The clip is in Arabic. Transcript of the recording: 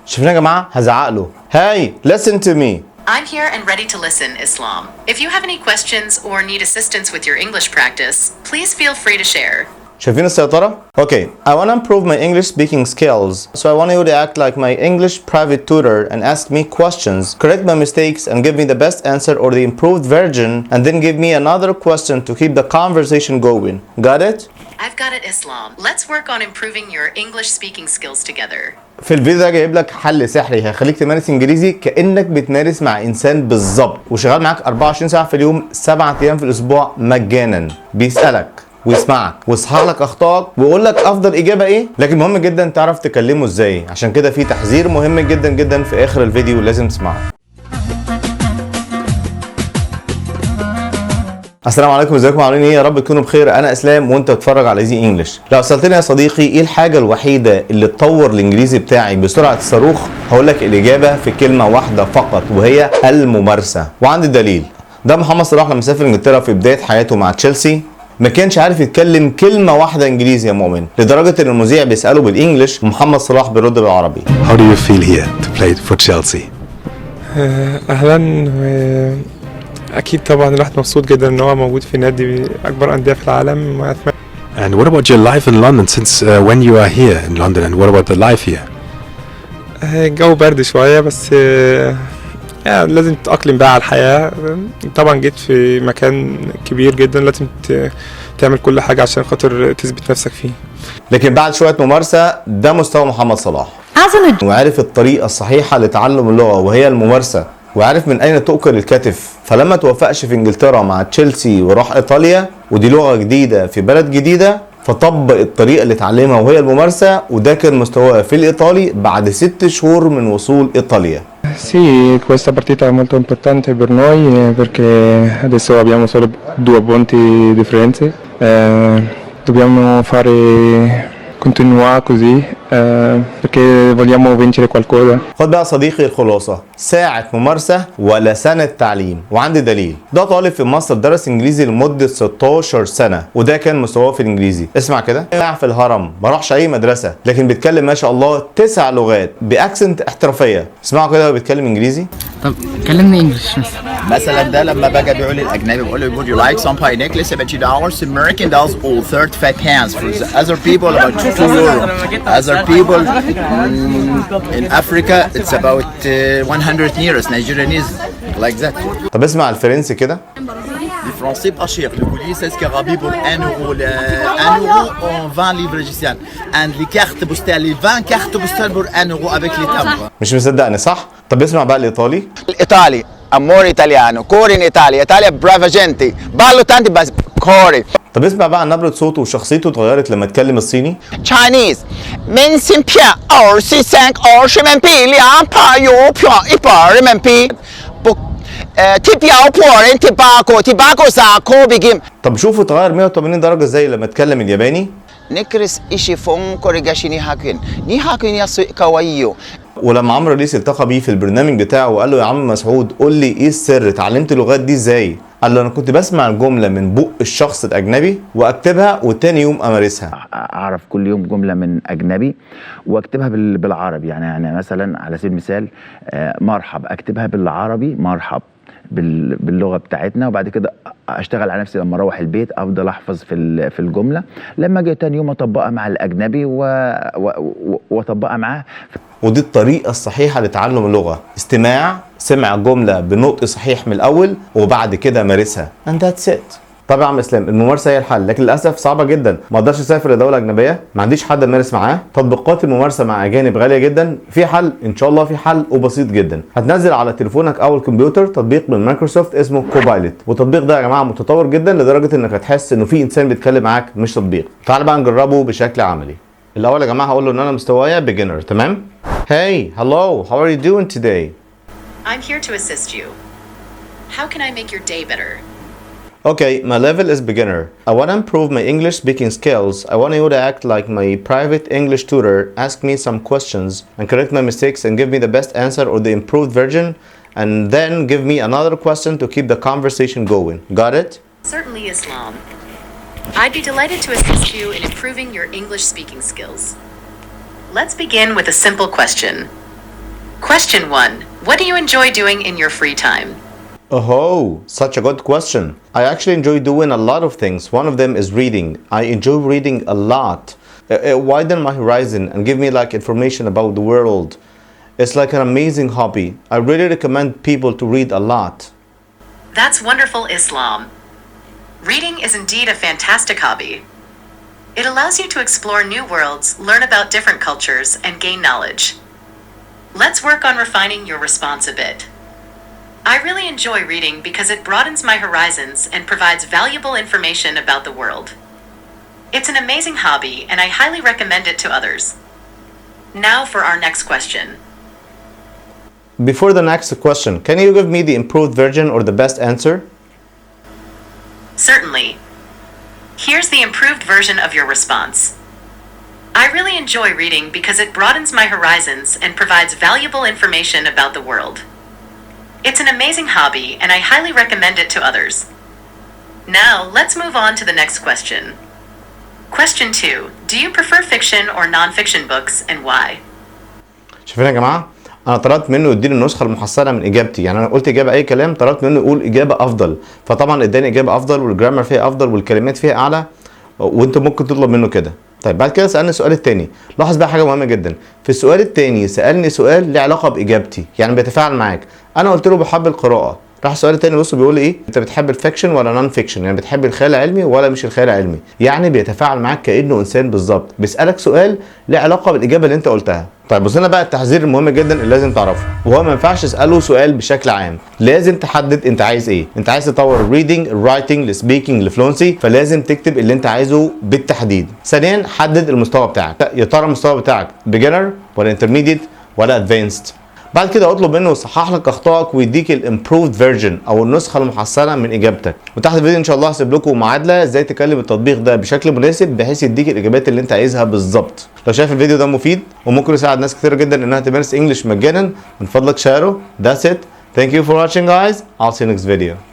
شايفين يا جماعه؟ هزعق له. Hey, listen to me. I'm here and ready to listen, Islam. If you have any questions or need assistance with your English practice, please feel free to share. شايفين السيطرة؟ Okay, I want to improve my English speaking skills. So I want you to act like my English private tutor and ask me questions, correct my mistakes and give me the best answer or the improved version, and then give me another question to keep the conversation going. Got it? I've got it, Islam. Let's work on improving your English speaking skills together. في الفيديو ده جايب لك حل سحري هيخليك تمارس انجليزي كانك بتمارس مع انسان بالظبط، وشغال معاك 24 ساعه في اليوم 7 ايام في الاسبوع مجانا. بيسالك ويسمعك ويصحح لك اخطائك ويقول لك افضل اجابه ايه، لكن مهم جدا تعرف تكلمه ازاي. عشان كده في تحذير مهم جدا جدا في اخر الفيديو لازم تسمعه. السلام عليكم، ازيكم عاملين ايه؟ يا رب تكونوا بخير. انا اسلام وانت بتتفرج على ايزي انجلش. لو سالتني يا صديقي ايه الحاجه الوحيده اللي تطور الانجليزي بتاعي بسرعه الصاروخ، هقول لك الاجابه في كلمه واحده فقط وهي الممارسه. وعندي دليل. ده محمد صلاح لما سافر انجلترا في بدايه حياته مع تشيلسي ما كانش عارف يتكلم كلمه واحده انجليزي يا مؤمن، لدرجه ان المذيع بيساله بالانجلش ومحمد صلاح بيرد بالعربي. How do you feel here to play for Chelsea? اهلا. اكيد طبعا الواحد مبسوط جدا ان هو موجود في نادي اكبر انديه في العالم. And what about your life in London since when you are here in London, and what about the life here? الجو برد شويه بس يعني لازم تتأقلم بقى على الحياه. طبعا جيت في مكان كبير جدا لازم تعمل كل حاجه عشان خاطر تثبت نفسك فيه. لكن بعد شويه ممارسه ده مستوى محمد صلاح، وعارف الطريقه الصحيحه لتعلم اللغه وهي الممارسه، وعارف من اين تؤكل الكتف. فلما توفقش في انجلترا مع تشيلسي وراح ايطاليا ودي لغه جديده في بلد جديده، فطبق الطريقه اللي اتعلمها وهي الممارسه، وده كان مستواه في الايطالي بعد 6 شهور من وصول ايطاليا. Sì, questa partita è molto importante per noi perché adesso abbiamo solo 2 punti di differenza. Dobbiamo continuare così perché vogliamo vincere qualcosa. خد بقى صديقي الخلاصه، ساعه ممارسه ولا سنه تعليم. وعندي دليل. ده طالب في مصر درس انجليزي لمده 16 سنه وده كان مستواه في الانجليزي. اسمع كده، قاعد في الهرم ما راحش اي مدرسه لكن بيتكلم ما شاء الله 9 لغات باكسنت احترافيه. اسمعوا كده هو بيتكلم انجليزي. طب كلمني انجلش مثلا ده لما باجي ابيعه للاجنبي بقول له would you like some pie necklace $70 American dolls all 35 pounds for the other people about €2. other people in Africa it's about 100 euros Nigerian is like that. طب اسمع الفرنسي كده. Les Français pas cher. Le collier 16 carabis pour 1 euro. 1 euro en 20 livres égyptiennes. And les cartes postales, les 20 cartes postales pour 1 euro avec les timbres. مش مصدقني صح؟ طب اسمع بقى الايطالي. L'Italia, amore italiano, cuore in Italia, Italia brava gente, ballo tanti bas cuore. طب اسمع بقى نبرة صوته وشخصيته اتغيرت لما اتكلم الصيني. Chinese, men sin pia, or si sank, or shemen pi, liang pa yu pia, ipar, men pi, tipiao por, tobacco sa ko bigim. طب شوفوا اتغير 180 درجة ازاي لما اتكلم الياباني. Nikris ishi fon korigashi ni hakuin, ni hakuin yasu kawaii. ولما عمرو ليس التقى بيه في البرنامج بتاعه وقال له يا عم مسعود قول لي ايه السر اتعلمت اللغات دي ازاي؟ قال له انا كنت بسمع الجمله من بق الشخص الاجنبي واكتبها وتاني يوم امارسها. اعرف كل يوم جمله من اجنبي واكتبها بالعربي. يعني مثلا على سبيل المثال مرحب اكتبها بالعربي مرحب باللغه بتاعتنا، وبعد كده اشتغل على نفسي لما اروح البيت افضل احفظ في الجمله، لما اجي تاني يوم اطبقها مع الاجنبي واطبقها معاه. ودي الطريقه الصحيحه لتعلم اللغه، استماع، سمع جمله بنطق صحيح من الاول وبعد كده مارسها and that's it. طبعا يا عم اسلام الممارسه هي الحل، لكن للاسف صعبه جدا. ما اقدرش اسافر لدوله اجنبيه، ما عنديش حد امارس معاه، تطبيقات الممارسه مع اجانب غاليه جدا. في حل ان شاء الله، في حل وبسيط جدا. هتنزل على تليفونك او الكمبيوتر تطبيق من مايكروسوفت اسمه كوبايلوت، والتطبيق ده يا جماعه متطور جدا لدرجه انك هتحس انه في انسان بيتكلم معاك مش تطبيق. تعال بقى نجربه بشكل عملي. الاول يا جماعه هقول له ان انا مستوايا بيجنر، تمام؟ Hey, hello, how are you doing today? I'm here to assist you. How can I make your day better? Okay, my level is beginner. I want to improve my English speaking skills. I want you to act like my private English tutor, ask me some questions and correct my mistakes and give me the best answer or the improved version, and then give me another question to keep the conversation going. Got it? Certainly, Islam. I'd be delighted to assist you in improving your English speaking skills. Let's begin with a simple question. Question 1. What do you enjoy doing in your free time? Oh, such a good question. I actually enjoy doing a lot of things. One of them is reading. I enjoy reading a lot. It widen my horizon and give me like information about the world. It's like an amazing hobby. I really recommend people to read a lot. That's wonderful, Islam. Reading is indeed a fantastic hobby. It allows you to explore new worlds, learn about different cultures, and gain knowledge. Let's work on refining your response a bit. I really enjoy reading because it broadens my horizons and provides valuable information about the world. It's an amazing hobby, and I highly recommend it to others. Now for our next question. Before the next question, can you give me the improved version or the best answer? Certainly. Here's the improved version of your response. I really enjoy reading because it broadens my horizons and provides valuable information about the world. It's an amazing hobby, and I highly recommend it to others. Now, let's move on to the next question. Question 2. Do you prefer fiction or non-fiction books, and why? شايفين يا جماعه؟ انا طلبت منه يديني النسخه المحسنه من اجابتي، يعني انا قلت اجابه اي كلام، طلبت منه يقول اجابه افضل، فطبعا اداني اجابه افضل والجرامر فيها افضل والكلمات فيها اعلى، وانت ممكن تطلب منه كده. طيب بعد كده سالني السؤال الثاني، لاحظ بقى حاجه مهمه جدا، في السؤال الثاني سالني سؤال له علاقه باجابتي، يعني بيتفاعل معاك. انا قلت له بحب القراءه، راح السؤال الثاني بص بيقول لي ايه؟ انت بتحب الفيكشن ولا نون فيكشن؟ يعني بتحب الخيال العلمي ولا مش الخيال العلمي؟ يعني بيتفاعل معاك كانه انسان بالظبط، بيسالك سؤال له علاقه بالاجابه اللي انت قلتها. طيب بص لنا بقى التحذير المهم جدا اللي لازم تعرفه، وهو ما ينفعش تساله سؤال بشكل عام، لازم تحدد انت عايز ايه. انت عايز تطور الريدنج، الرايتنج، السبيكنج، الفلونسي، فلازم تكتب اللي انت عايزه بالتحديد. ثانيا حدد المستوى بتاعك، يا ترى المستوى بتاعك بيجنر ولا انترميديت ولا ادفانسد. بعد كده اطلب منه يصحح لك اخطائك ويديك الامبروفد فيرجن او النسخه المحسنه من اجابتك. وتحت الفيديو ان شاء الله هسيب لكم معادله ازاي تكلم التطبيق ده بشكل مناسب بحيث يديك الاجابات اللي انت عايزها بالظبط. لو شايف الفيديو ده مفيد وممكن يساعد ناس كتير جدا انها تمارس انجلش مجانا، من فضلك شيره. That's it. Thank you for watching guys. I'll see you next video.